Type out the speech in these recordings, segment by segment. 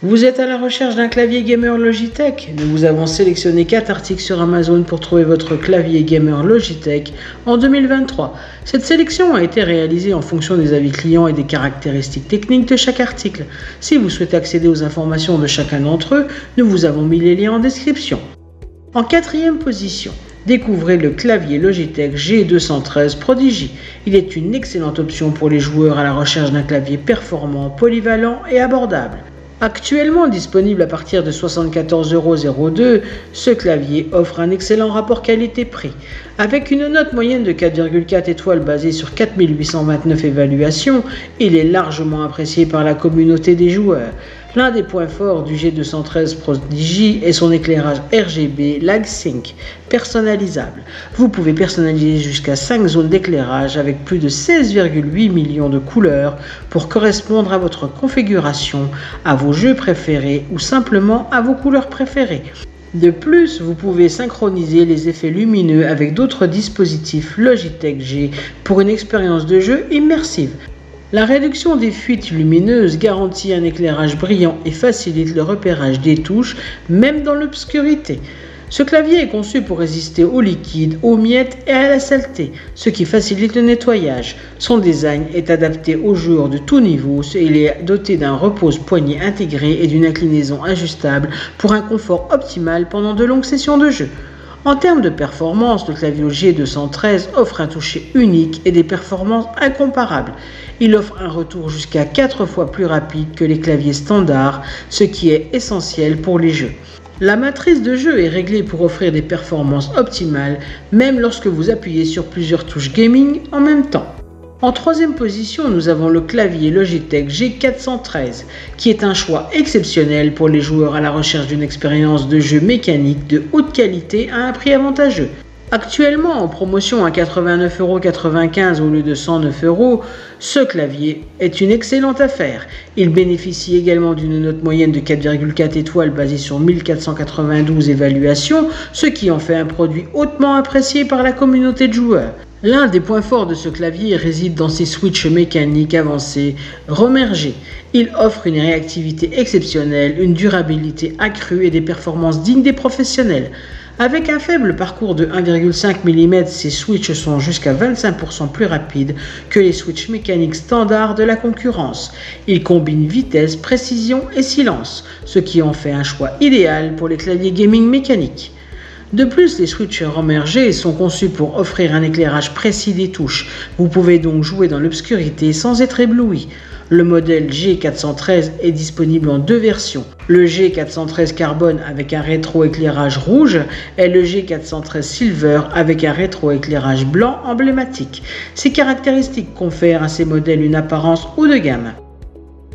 Vous êtes à la recherche d'un clavier gamer Logitech? Nous vous avons sélectionné 4 articles sur Amazon pour trouver votre clavier gamer Logitech en 2023. Cette sélection a été réalisée en fonction des avis clients et des caractéristiques techniques de chaque article. Si vous souhaitez accéder aux informations de chacun d'entre eux, nous vous avons mis les liens en description. En 4e position, découvrez le clavier Logitech G213 Prodigy. Il est une excellente option pour les joueurs à la recherche d'un clavier performant, polyvalent et abordable. Actuellement disponible à partir de 74,02 €, ce clavier offre un excellent rapport qualité-prix. Avec une note moyenne de 4,4 étoiles basée sur 4829 évaluations, il est largement apprécié par la communauté des joueurs. L'un des points forts du G213 Prodigy est son éclairage RGB LagSync personnalisable. Vous pouvez personnaliser jusqu'à 5 zones d'éclairage avec plus de 16,8 millions de couleurs pour correspondre à votre configuration, à vos jeux préférés ou simplement à vos couleurs préférées. De plus, vous pouvez synchroniser les effets lumineux avec d'autres dispositifs Logitech G pour une expérience de jeu immersive. La réduction des fuites lumineuses garantit un éclairage brillant et facilite le repérage des touches, même dans l'obscurité. Ce clavier est conçu pour résister au liquide, aux miettes et à la saleté, ce qui facilite le nettoyage. Son design est adapté aux joueurs de tout niveau et il est doté d'un repose-poignet intégré et d'une inclinaison ajustable pour un confort optimal pendant de longues sessions de jeu. En termes de performance, le clavier G213 offre un toucher unique et des performances incomparables. Il offre un retour jusqu'à 4 fois plus rapide que les claviers standards, ce qui est essentiel pour les jeux. La matrice de jeu est réglée pour offrir des performances optimales, même lorsque vous appuyez sur plusieurs touches gaming en même temps. En 3e position, nous avons le clavier Logitech G413, qui est un choix exceptionnel pour les joueurs à la recherche d'une expérience de jeu mécanique de haute qualité à un prix avantageux. Actuellement en promotion à 89,95 € au lieu de 109 €, ce clavier est une excellente affaire. Il bénéficie également d'une note moyenne de 4,4 étoiles basée sur 1492 évaluations, ce qui en fait un produit hautement apprécié par la communauté de joueurs. L'un des points forts de ce clavier réside dans ses switches mécaniques avancés remergés. Il offre une réactivité exceptionnelle, une durabilité accrue et des performances dignes des professionnels. Avec un faible parcours de 1,5 mm, ces switches sont jusqu'à 25% plus rapides que les switches mécaniques standards de la concurrence. Ils combinent vitesse, précision et silence, ce qui en fait un choix idéal pour les claviers gaming mécaniques. De plus, les switches remergés sont conçus pour offrir un éclairage précis des touches. Vous pouvez donc jouer dans l'obscurité sans être ébloui. Le modèle G413 est disponible en 2 versions. Le G413 Carbone avec un rétro-éclairage rouge et le G413 Silver avec un rétro-éclairage blanc emblématique. Ces caractéristiques confèrent à ces modèles une apparence haut de gamme.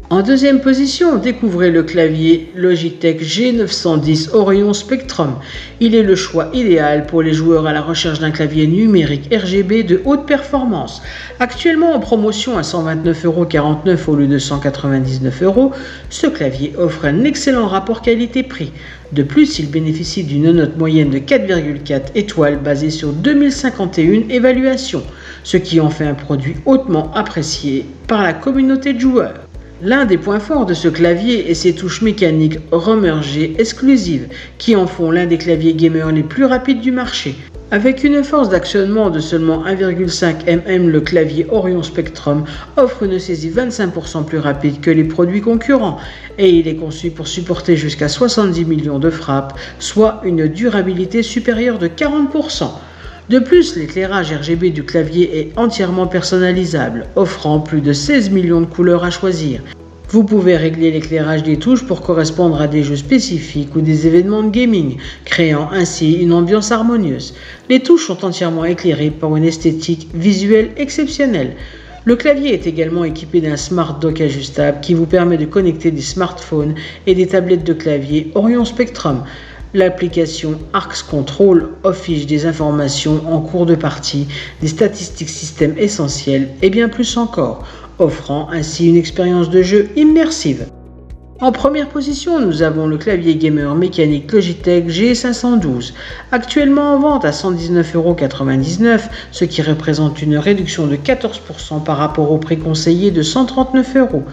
En 2e position, découvrez le clavier Logitech G910 Orion Spectrum. Il est le choix idéal pour les joueurs à la recherche d'un clavier numérique RGB de haute performance. Actuellement en promotion à 129,49 € au lieu de 199 €, ce clavier offre un excellent rapport qualité-prix. De plus, il bénéficie d'une note moyenne de 4,4 étoiles basée sur 2051 évaluations, ce qui en fait un produit hautement apprécié par la communauté de joueurs. L'un des points forts de ce clavier est ses touches mécaniques remergées exclusives, qui en font l'un des claviers gamers les plus rapides du marché. Avec une force d'actionnement de seulement 1,5 mm, le clavier Orion Spectrum offre une saisie 25% plus rapide que les produits concurrents et il est conçu pour supporter jusqu'à 70 millions de frappes, soit une durabilité supérieure de 40%. De plus, l'éclairage RGB du clavier est entièrement personnalisable, offrant plus de 16 millions de couleurs à choisir. Vous pouvez régler l'éclairage des touches pour correspondre à des jeux spécifiques ou des événements de gaming, créant ainsi une ambiance harmonieuse. Les touches sont entièrement éclairées par une esthétique visuelle exceptionnelle. Le clavier est également équipé d'un Smart Dock ajustable qui vous permet de connecter des smartphones et des tablettes de clavier Orion Spectrum. L'application Arcs Control affiche des informations en cours de partie, des statistiques système essentielles et bien plus encore, offrant ainsi une expérience de jeu immersive. En première position, nous avons le clavier gamer mécanique Logitech G512, actuellement en vente à 119,99 €, ce qui représente une réduction de 14% par rapport au prix conseillé de 139 €.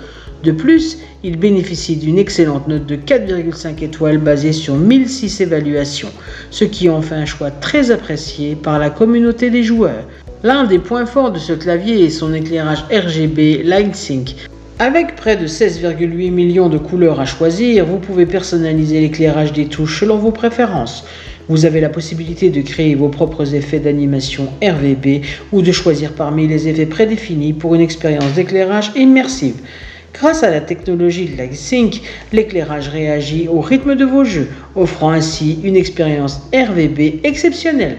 De plus, il bénéficie d'une excellente note de 4,5 étoiles basée sur 1006 évaluations, ce qui en fait un choix très apprécié par la communauté des joueurs. L'un des points forts de ce clavier est son éclairage RGB LightSync. Avec près de 16,8 millions de couleurs à choisir, vous pouvez personnaliser l'éclairage des touches selon vos préférences. Vous avez la possibilité de créer vos propres effets d'animation RVB ou de choisir parmi les effets prédéfinis pour une expérience d'éclairage immersive. Grâce à la technologie de LightSync, l'éclairage réagit au rythme de vos jeux, offrant ainsi une expérience RVB exceptionnelle.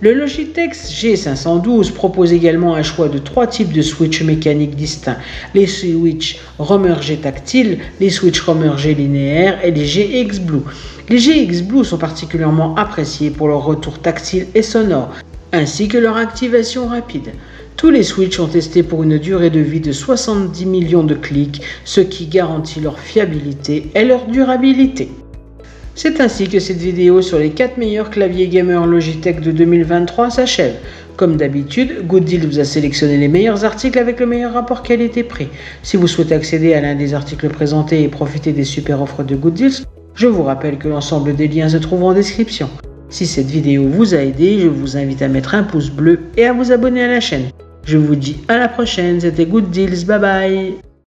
Le Logitech G512 propose également un choix de 3 types de switches mécaniques distincts, les switches Romer-G tactiles, les switches Romer-G linéaires et les GX Blue. Les GX Blue sont particulièrement appréciés pour leur retour tactile et sonore, ainsi que leur activation rapide. Tous les switches sont testés pour une durée de vie de 70 millions de clics, ce qui garantit leur fiabilité et leur durabilité. C'est ainsi que cette vidéo sur les 4 meilleurs claviers gamer Logitech de 2023 s'achève. Comme d'habitude, Gooddeals vous a sélectionné les meilleurs articles avec le meilleur rapport qualité-prix. Si vous souhaitez accéder à l'un des articles présentés et profiter des super offres de Gooddeals, je vous rappelle que l'ensemble des liens se trouve en description. Si cette vidéo vous a aidé, je vous invite à mettre un pouce bleu et à vous abonner à la chaîne. Je vous dis à la prochaine, c'était Gooddeals, bye bye.